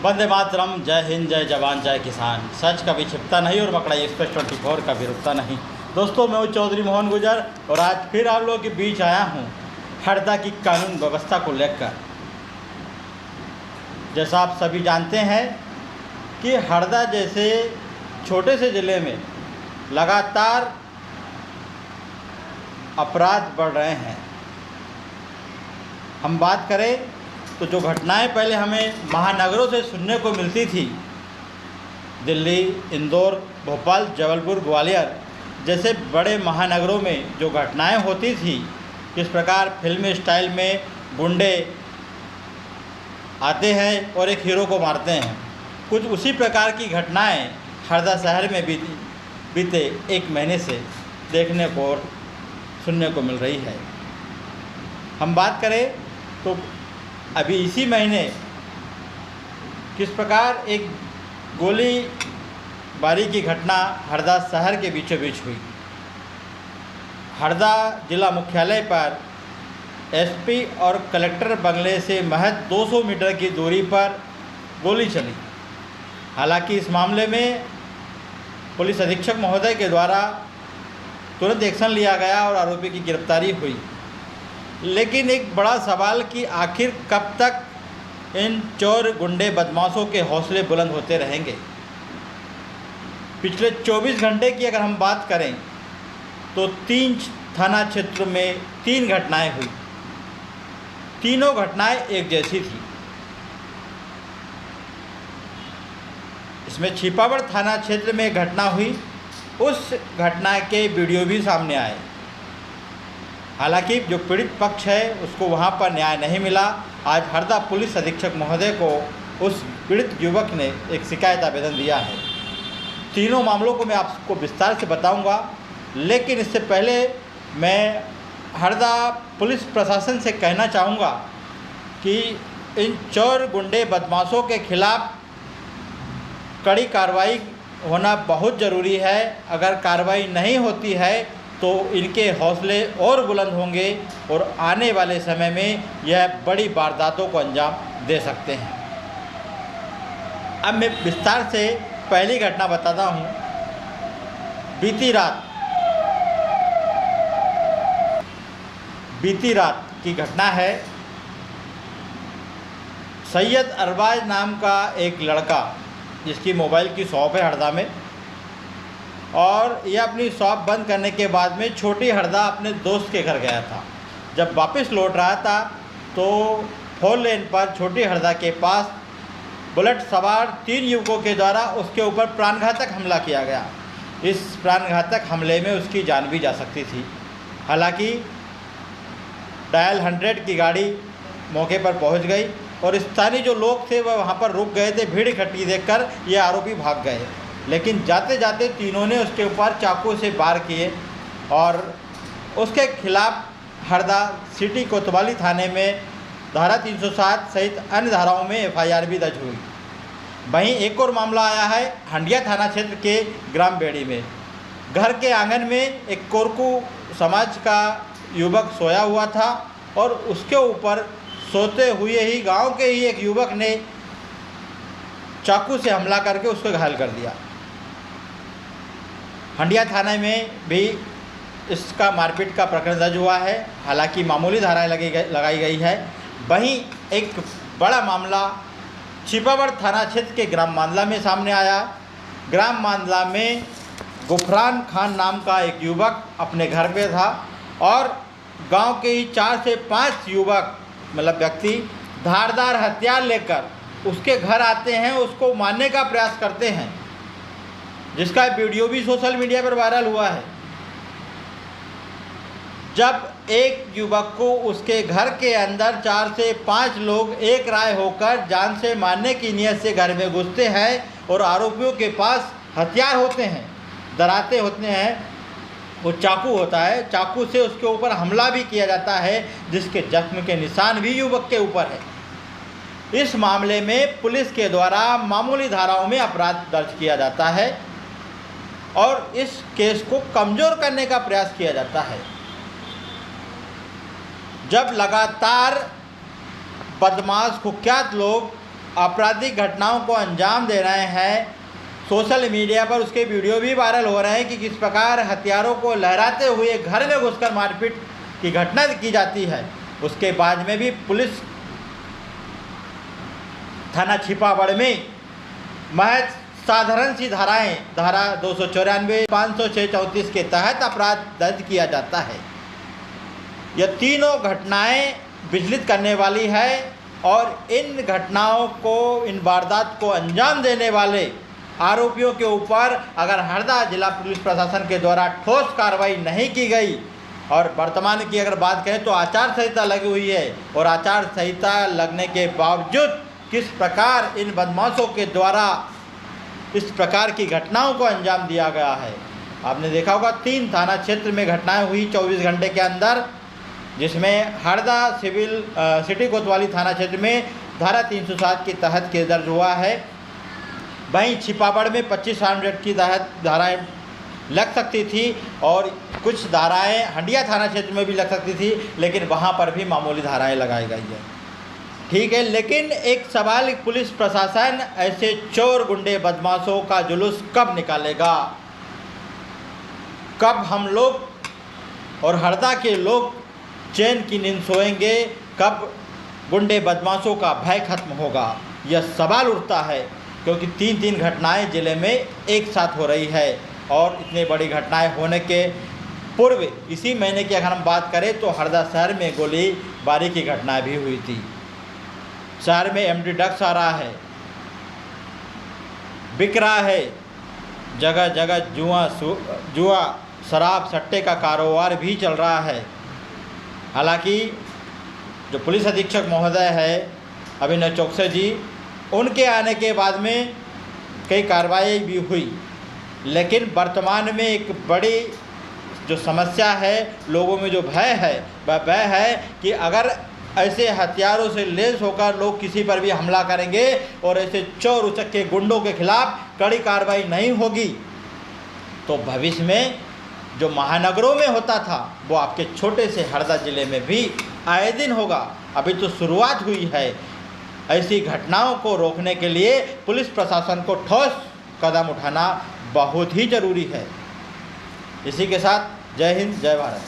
वंदे मातरम, जय हिंद, जय जवान, जय किसान। सच कभी छिपता नहीं और मकड़ाई एक्सप्रेस 24 कभी रुकता नहीं। दोस्तों, मैं हूँ चौधरी मोहन गुजर और आज फिर आप लोगों के बीच आया हूँ हरदा की कानून व्यवस्था को लेकर। जैसा आप सभी जानते हैं कि हरदा जैसे छोटे से ज़िले में लगातार अपराध बढ़ रहे हैं। हम बात करें तो जो घटनाएं पहले हमें महानगरों से सुनने को मिलती थी, दिल्ली, इंदौर, भोपाल, जबलपुर, ग्वालियर जैसे बड़े महानगरों में जो घटनाएं होती थी, किस प्रकार फिल्मी स्टाइल में गुंडे आते हैं और एक हीरो को मारते हैं, कुछ उसी प्रकार की घटनाएं हरदा शहर में बीते एक महीने से देखने को और सुनने को मिल रही है। हम बात करें तो अभी इसी महीने किस प्रकार एक गोलीबारी की घटना हरदा शहर के बीचों बीच हुई। हरदा जिला मुख्यालय पर एसपी और कलेक्टर बंगले से महज 200 मीटर की दूरी पर गोली चली। हालांकि इस मामले में पुलिस अधीक्षक महोदय के द्वारा तुरंत एक्शन लिया गया और आरोपी की गिरफ्तारी हुई। लेकिन एक बड़ा सवाल कि आखिर कब तक इन चोर गुंडे बदमाशों के हौसले बुलंद होते रहेंगे। पिछले 24 घंटे की अगर हम बात करें तो 3 थाना क्षेत्र में 3 घटनाएं हुई। तीनों घटनाएं एक जैसी थी। इसमें छिपावड़ थाना क्षेत्र में घटना हुई, उस घटना के वीडियो भी सामने आए। हालांकि जो पीड़ित पक्ष है उसको वहां पर न्याय नहीं मिला। आज हरदा पुलिस अधीक्षक महोदय को उस पीड़ित युवक ने एक शिकायत आवेदन दिया है। तीनों मामलों को मैं आपको विस्तार से बताऊंगा, लेकिन इससे पहले मैं हरदा पुलिस प्रशासन से कहना चाहूँगा कि इन चोर गुंडे बदमाशों के खिलाफ कड़ी कार्रवाई होना बहुत ज़रूरी है। अगर कार्रवाई नहीं होती है तो इनके हौसले और बुलंद होंगे और आने वाले समय में यह बड़ी वारदातों को अंजाम दे सकते हैं। अब मैं विस्तार से पहली घटना बताता हूँ। बीती रात की घटना है। सैयद अरबाज नाम का एक लड़का, जिसकी मोबाइल की शॉप है हरदा में, और यह अपनी शॉप बंद करने के बाद में छोटी हरदा अपने दोस्त के घर गया था। जब वापस लौट रहा था तो 4 लेन पर छोटी हरदा के पास बुलेट सवार 3 युवकों के द्वारा उसके ऊपर प्राणघातक हमला किया गया। इस प्राणघातक हमले में उसकी जान भी जा सकती थी। हालांकि डायल 100 की गाड़ी मौके पर पहुंच गई और स्थानीय जो लोग थे वह वहां पर रुक गए थे। भीड़ इकट्ठी देखकर ये आरोपी भाग गए, लेकिन जाते जाते तीनों ने उसके ऊपर चाकू से वार किए और उसके खिलाफ हरदा सिटी कोतवाली थाने में धारा 307 सहित अन्य धाराओं में एफआईआर भी दर्ज हुई। वहीं एक और मामला आया है हंडिया थाना क्षेत्र के ग्राम बेड़ी में। घर के आंगन में एक कोरकू समाज का युवक सोया हुआ था और उसके ऊपर सोते हुए ही गांव के ही एक युवक ने चाकू से हमला करके उसको घायल कर दिया। हंडिया थाने में भी इसका मारपीट का प्रकरण दर्ज हुआ है। हालांकि मामूली धाराएं लगाई गई है। वहीं एक बड़ा मामला छिपावड़ थाना क्षेत्र के ग्राम मांदला में सामने आया। ग्राम मांदला में गुफरान खान नाम का एक युवक अपने घर पे था और गांव के ही 4 से 5 युवक व्यक्ति धारदार हथियार लेकर उसके घर आते हैं, उसको मारने का प्रयास करते हैं, जिसका वीडियो भी सोशल मीडिया पर वायरल हुआ है। जब एक युवक को उसके घर के अंदर 4 से 5 लोग एक राय होकर जान से मारने की नीयत से घर में घुसते हैं और आरोपियों के पास हथियार होते हैं, डराते होते हैं, वो चाकू होता है, चाकू से उसके ऊपर हमला भी किया जाता है, जिसके जख्म के निशान भी युवक के ऊपर है। इस मामले में पुलिस के द्वारा मामूली धाराओं में अपराध दर्ज किया जाता है और इस केस को कमज़ोर करने का प्रयास किया जाता है। जब लगातार बदमाश कुख्यात लोग आपराधिक घटनाओं को अंजाम दे रहे हैं। सोशल मीडिया पर उसके वीडियो भी वायरल हो रहे हैं कि किस प्रकार हथियारों को लहराते हुए घर में घुसकर मारपीट की घटना की जाती है। उसके बाद में भी पुलिस थाना छिपाबड़ में महज साधारण सी धाराएं, धारा 294, 506, 34 के तहत अपराध दर्ज किया जाता है। यह तीनों घटनाएं विचलित करने वाली है और इन घटनाओं को, इन वारदात को अंजाम देने वाले आरोपियों के ऊपर अगर हरदा जिला पुलिस प्रशासन के द्वारा ठोस कार्रवाई नहीं की गई, और वर्तमान की अगर बात करें तो आचार संहिता लगी हुई है, और आचार संहिता लगने के बावजूद किस प्रकार इन बदमाशों के द्वारा इस प्रकार की घटनाओं को अंजाम दिया गया है। आपने देखा होगा 3 थाना क्षेत्र में घटनाएं हुई 24 घंटे के अंदर, जिसमें हरदा सिटी कोतवाली थाना क्षेत्र में धारा 307 के तहत केस दर्ज हुआ है। वहीं छिपाबड़ में 25 एक्ट की धाराएं लग सकती थी और कुछ धाराएं हंडिया थाना क्षेत्र में भी लग सकती थी, लेकिन वहां पर भी मामूली धाराएं लगाई गई है। ठीक है, लेकिन एक सवाल, पुलिस प्रशासन ऐसे चोर गुंडे बदमाशों का जुलूस कब निकालेगा? कब हम लोग और हरदा के लोग चैन की नींद सोएंगे? कब गुंडे बदमाशों का भय खत्म होगा? यह सवाल उठता है, क्योंकि 3 घटनाएं जिले में एक साथ हो रही है। और इतनी बड़ी घटनाएं होने के पूर्व इसी महीने की अगर हम बात करें तो हरदा शहर में गोलीबारी की घटनाएं भी हुई थी। शहर में एमडी ड्रग्स आ रहा है, बिक रहा है, जगह जगह जुआ शराब सट्टे का कारोबार भी चल रहा है। हालांकि जो पुलिस अधीक्षक महोदय है अभिनव चौकसे जी, उनके आने के बाद में कई कार्रवाई भी हुई, लेकिन वर्तमान में एक बड़ी जो समस्या है, लोगों में जो भय है वह है कि अगर ऐसे हथियारों से लैस होकर लोग किसी पर भी हमला करेंगे और ऐसे चोर उचक्के गुंडों के खिलाफ कड़ी कार्रवाई नहीं होगी तो भविष्य में जो महानगरों में होता था वो आपके छोटे से हरदा जिले में भी आए दिन होगा। अभी तो शुरुआत हुई है। ऐसी घटनाओं को रोकने के लिए पुलिस प्रशासन को ठोस कदम उठाना बहुत ही ज़रूरी है। इसी के साथ जय हिंद, जय भारत।